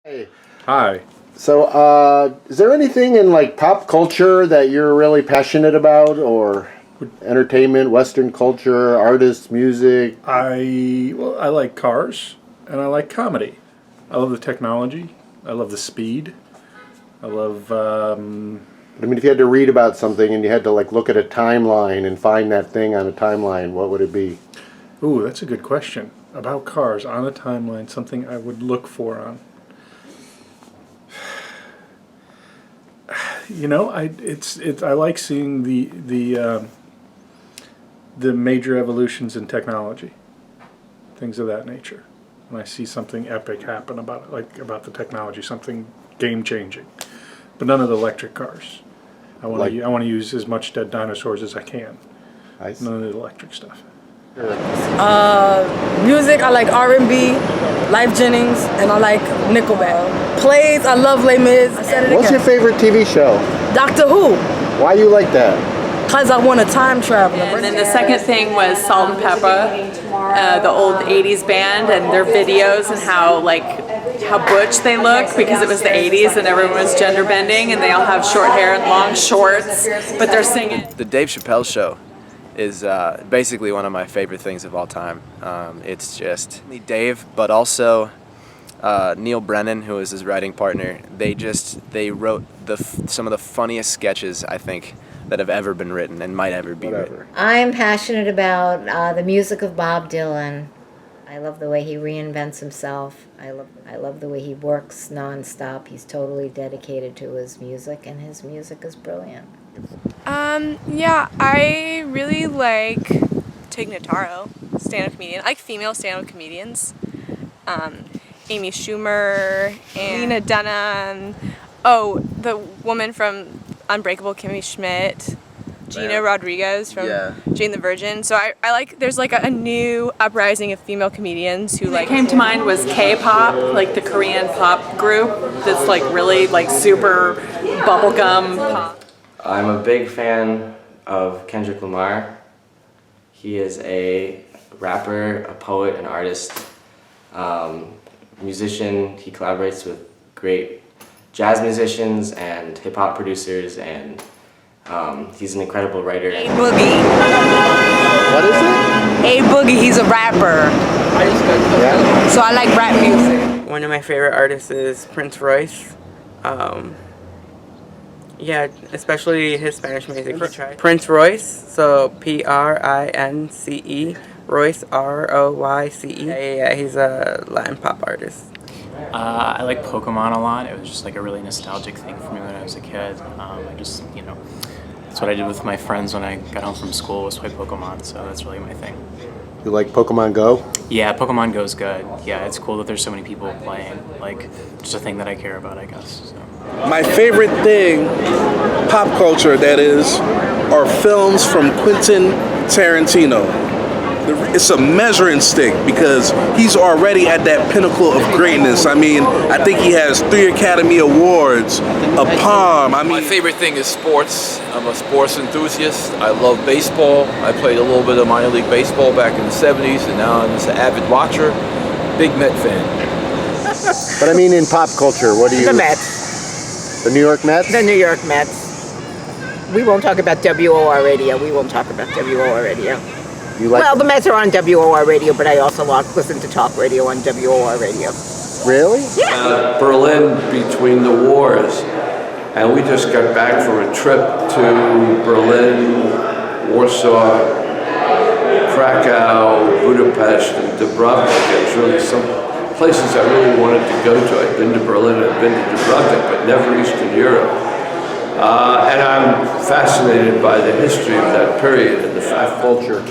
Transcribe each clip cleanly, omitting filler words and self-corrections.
Hey. Hi. So, is there anything in like pop culture that you're really passionate about, or entertainment, Western culture, artists, music? I like cars and I like comedy. I love the technology. I love the speed. I love. I mean, if you had to read about something and you had to like look at a timeline and find that thing on a timeline, what would it be? Ooh, that's a good question. About cars on a timeline, something I would look for on. You know, I like seeing the major evolutions in technology, things of that nature. When I see something epic happen about it, like about the technology, something game changing, but none of the electric cars. I want to use as much dead dinosaurs as I can. None of the electric stuff. Music, I like R&B, Life Jennings, and I like Nickelback. Plays, I love Les Mis. I said it What's your favorite TV show? Doctor Who. Why you like that? Because I want to time travel. And then the second thing was Salt and Pepper, the old 80s band and their videos and how butch they look, because it was the 80s and everyone was gender bending and they all have short hair and long shorts, but they're singing. The Dave Chappelle Show is basically one of my favorite things of all time. It's just Dave, but also Neil Brennan, who is his writing partner. They wrote some of the funniest sketches, I think, that have ever been written and might ever be written. I'm passionate about the music of Bob Dylan. I love the way he reinvents himself. I love the way he works nonstop. He's totally dedicated to his music, and his music is brilliant. Yeah, I really like Tig Notaro, stand-up comedian. I like female stand-up comedians. Amy Schumer and Lena Dunham. Oh, the woman from Unbreakable Kimmy Schmidt. Gina Rodriguez from Jane the Virgin. So I like, there's like a new uprising of female comedians who like. What came to mind was K-pop, like the Korean pop group that's like really like super bubblegum pop. I'm a big fan of Kendrick Lamar. He is a rapper, a poet, an artist, musician. He collaborates with great jazz musicians and hip-hop producers, and he's an incredible writer. A Boogie. What is it? A Boogie, he's a rapper. Yeah. So I like rap music. One of my favorite artists is Prince Royce. Yeah, especially his Spanish music. Prince Royce, so Prince, Royce, Royce. Yeah, he's a Latin pop artist. I like Pokemon a lot. It was just like a really nostalgic thing for me when I was a kid. That's what I did with my friends when I got home from school, was play Pokemon, so that's really my thing. You like Pokemon Go? Yeah, Pokemon Go's good. Yeah, it's cool that there's so many people playing. Like, just a thing that I care about, I guess. So. My favorite thing, pop culture that is, are films from Quentin Tarantino. It's a measuring stick because he's already at that pinnacle of greatness. I mean, I think he has 3 Academy Awards, a Palm. My favorite thing is sports. I'm a sports enthusiast. I love baseball. I played a little bit of minor league baseball back in the 70s, and now I'm just an avid watcher. Big Met fan. But I mean, in pop culture, what do you... The Mets. The New York Mets? The New York Mets. We won't talk about WOR radio. We won't talk about WOR radio. Well, the Mets are on WOR radio, but I also listen to talk radio on WOR radio. Really? Yeah. Berlin between the wars. And we just got back from a trip to Berlin, Warsaw, Krakow, Budapest, and Dubrovnik. It was really some places I really wanted to go to. I'd been to Berlin, I'd been to Dubrovnik, but never Eastern Europe. And I'm fascinated by the history of that period and the pop culture.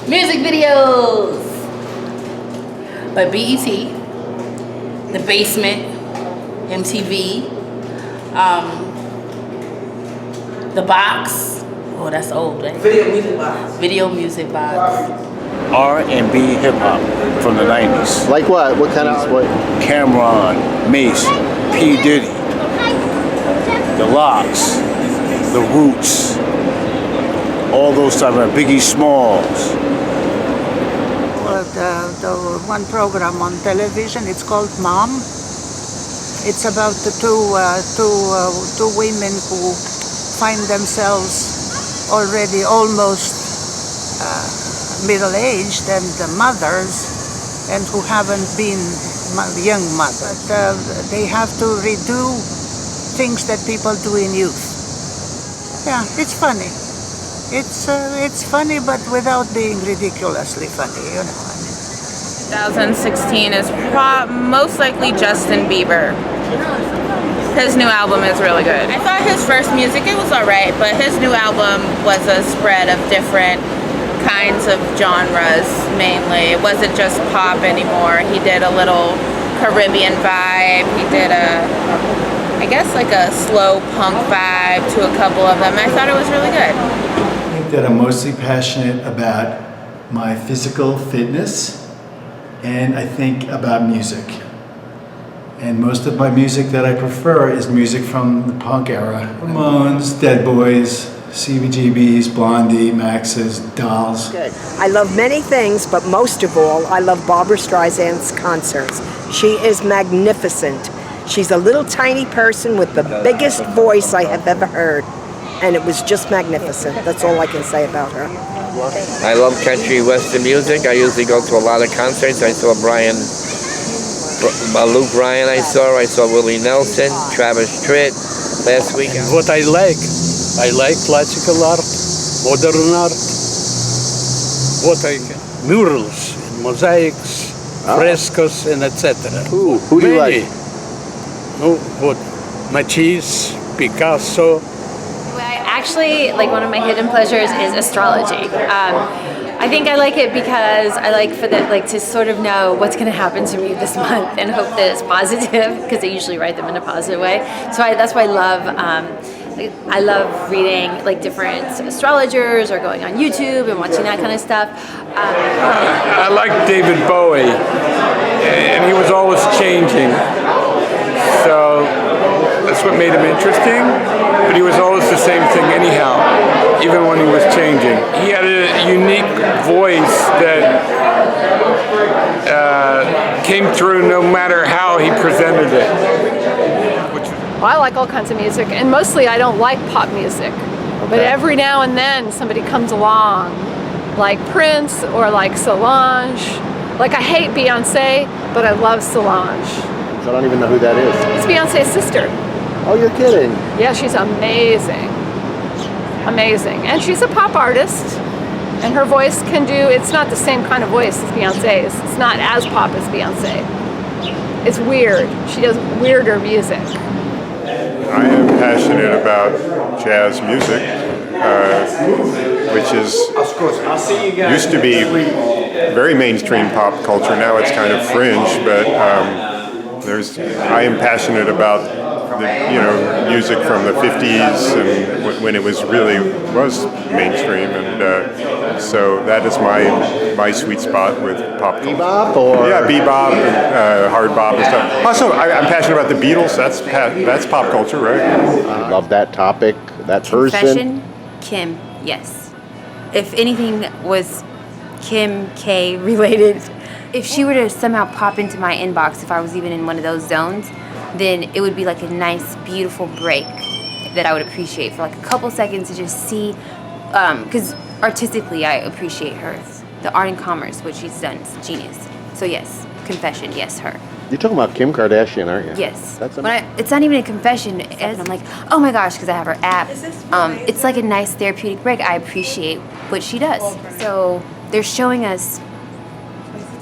Music videos by BET, The Basement, MTV, The Box. Oh, that's old, right? Video Music Box. Video Music Box. R&B hip hop from the 90s. Like what? What kind of what? Cameron, Mace, P. Diddy, The Lox, The Roots, all those type of Biggie Smalls. The one program on television, it's called Mom. It's about the two women who find themselves already almost middle-aged and mothers, and who haven't been young mothers. But they have to redo things that people do in youth. Yeah, it's funny. It's funny, but without being ridiculously funny, you know. 2016 is most likely Justin Bieber. His new album is really good. I thought his first music, it was alright, but his new album was a spread of different kinds of genres mainly. It wasn't just pop anymore. He did a little Caribbean vibe. He did I guess like a slow punk vibe to a couple of them. I thought it was really good. I think that I'm mostly passionate about my physical fitness, and I think about music. And most of my music that I prefer is music from the punk era. Ramones, Dead Boys, CBGBs, Blondie, Max's, Dolls. Good. I love many things, but most of all, I love Barbra Streisand's concerts. She is magnificent. She's a little tiny person with the biggest voice I have ever heard. And it was just magnificent. That's all I can say about her. I love country western music. I usually go to a lot of concerts. I saw Luke Bryan I saw Willie Nelson, Travis Tritt last weekend. What I like classical art, modern art, murals, mosaics, frescoes, and etc. Who do you like? Matisse, Picasso. Actually, like one of my hidden pleasures is astrology. I think I like it because I like to sort of know what's going to happen to me this month and hope that it's positive, because I usually write them in a positive way. So that's why I love reading like different astrologers or going on YouTube and watching that kind of stuff. I like David Bowie, and he was always changing. So that's what made him interesting, but he was always the same thing anyhow, even when he was changing. He had a unique voice that came through no matter how he presented it. Well, I like all kinds of music, and mostly I don't like pop music. But every now and then somebody comes along, like Prince or like Solange. Like I hate Beyonce, but I love Solange. I don't even know who that is. It's Beyonce's sister. Oh, you're kidding. Yeah, she's amazing. Amazing. And she's a pop artist. And her voice it's not the same kind of voice as Beyonce's. It's not as pop as Beyonce. It's weird. She does weirder music. I am passionate about jazz music, which used to be very mainstream pop culture. Now it's kind of fringe, but I am passionate about music from the 50s and when it was mainstream, and so that is my sweet spot with pop culture. Bebop or bebop and hard bop and stuff. Also, I'm passionate about the Beatles. That's pop culture, right? I love that topic. That person. Confession, Kim, yes. If anything was Kim K related, if she were to somehow pop into my inbox, if I was even in one of those zones, then it would be like a nice, beautiful break that I would appreciate for like a couple seconds to just see, because artistically I appreciate her. The art and commerce, what she's done, is genius. So yes, confession, yes, her. You're talking about Kim Kardashian, aren't you? Yes. That's it's not even a confession. I'm like, oh my gosh, because I have her app. It's like a nice therapeutic break. I appreciate what she does. So they're showing us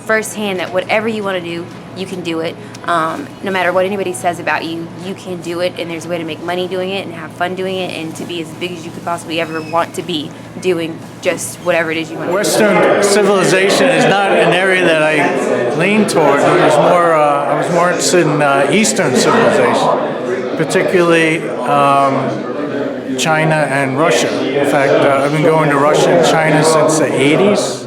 firsthand that whatever you want to do, you can do it. No matter what anybody says about you, you can do it, and there's a way to make money doing it and have fun doing it and to be as big as you could possibly ever want to be doing just whatever it is you want to do. Western civilization is not an area that I lean toward. I was more interested in Eastern civilization, particularly China and Russia. In fact, I've been going to Russia and China since the 80s.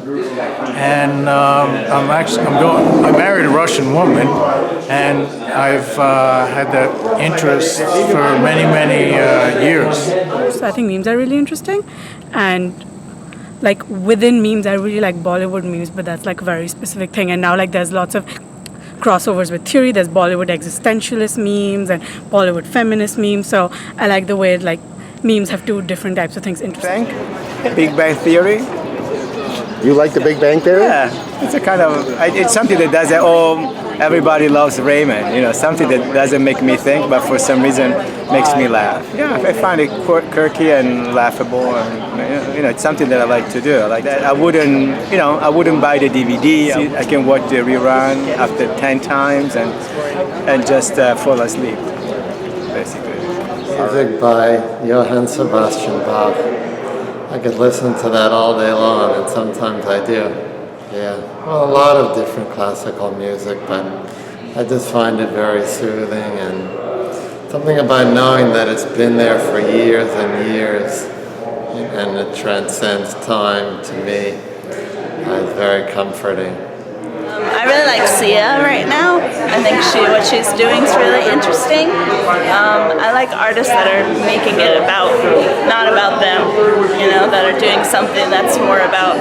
And I married a Russian woman, and I've had that interest for many, many years. So I think memes are really interesting, and like within memes, I really like Bollywood memes, but that's like a very specific thing. And now like there's lots of crossovers with theory. There's Bollywood existentialist memes and Bollywood feminist memes. So I like the way like memes have two different types of things interesting. Big Bang Theory. You like the Big Bang Theory? Yeah, it's a kind of, it's something that doesn't, everybody loves Raymond, you know, something that doesn't make me think, but for some reason makes me laugh. Yeah, I find it quirky and laughable, and you know, it's something that I like to do. I like that. I wouldn't buy the DVD. I can watch the rerun after 10 times and just fall asleep, basically. Music by Johann Sebastian Bach. I could listen to that all day long, and sometimes I do. Yeah, well, a lot of different classical music, but I just find it very soothing, and something about knowing that it's been there for years and years, and it transcends time to me. It's very comforting. I really like Sia right now. I think what she's doing is really interesting. I like artists that are making it not about them, you know, that are doing something that's more about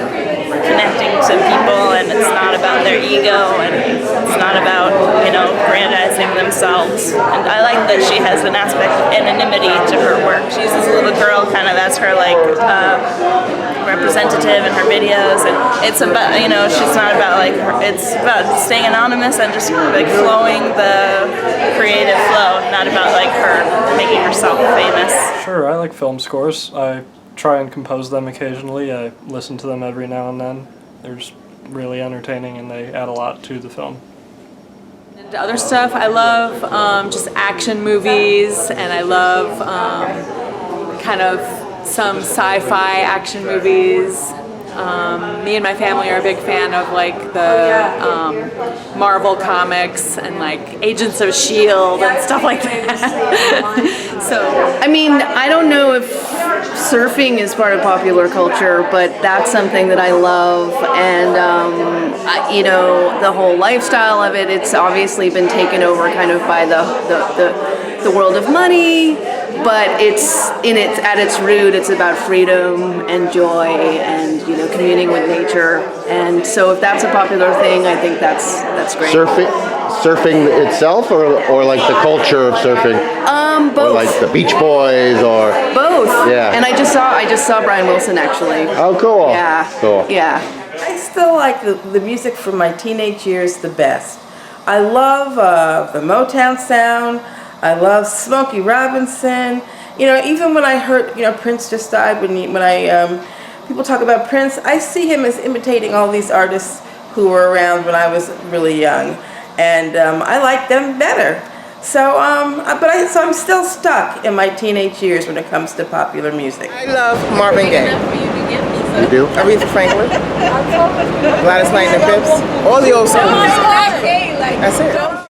connecting to people, and it's not about their ego, and it's not about, you know, grandizing themselves. And I like that she has an aspect of anonymity to her work. She's this little girl, kind of, that's her like representative in her videos, and it's about, you know, she's not about like it's about staying anonymous and just like flowing the creative flow, not about like her making herself famous. Sure, I like film scores. I try and compose them occasionally. I listen to them every now and then. They're just really entertaining, and they add a lot to the film. And other stuff, I love just action movies, and I love kind of some sci-fi action movies. Me and my family are a big fan of like the Marvel comics and like Agents of S.H.I.E.L.D. and stuff like that. So, I mean, I don't know if surfing is part of popular culture, but that's something that I love, and you know, the whole lifestyle of it, it's obviously been taken over kind of by the world of money, but at its root, it's about freedom and joy and, you know, communing with nature. And so if that's a popular thing, I think that's great. Surfing itself, or like the culture of surfing? Both. Or like the Beach Boys, or both. Yeah. And I just saw Brian Wilson actually. Oh, cool. Yeah. Cool. Yeah. I still like the music from my teenage years the best. I love the Motown sound. I love Smokey Robinson. You know, even when I heard, you know, Prince just died, when people talk about Prince, I see him as imitating all these artists who were around when I was really young, and I like them better. So, so I'm still stuck in my teenage years when it comes to popular music. I love Marvin Gaye. You do? Aretha Franklin, Gladys Knight and the Pips, all the old songs. That's it.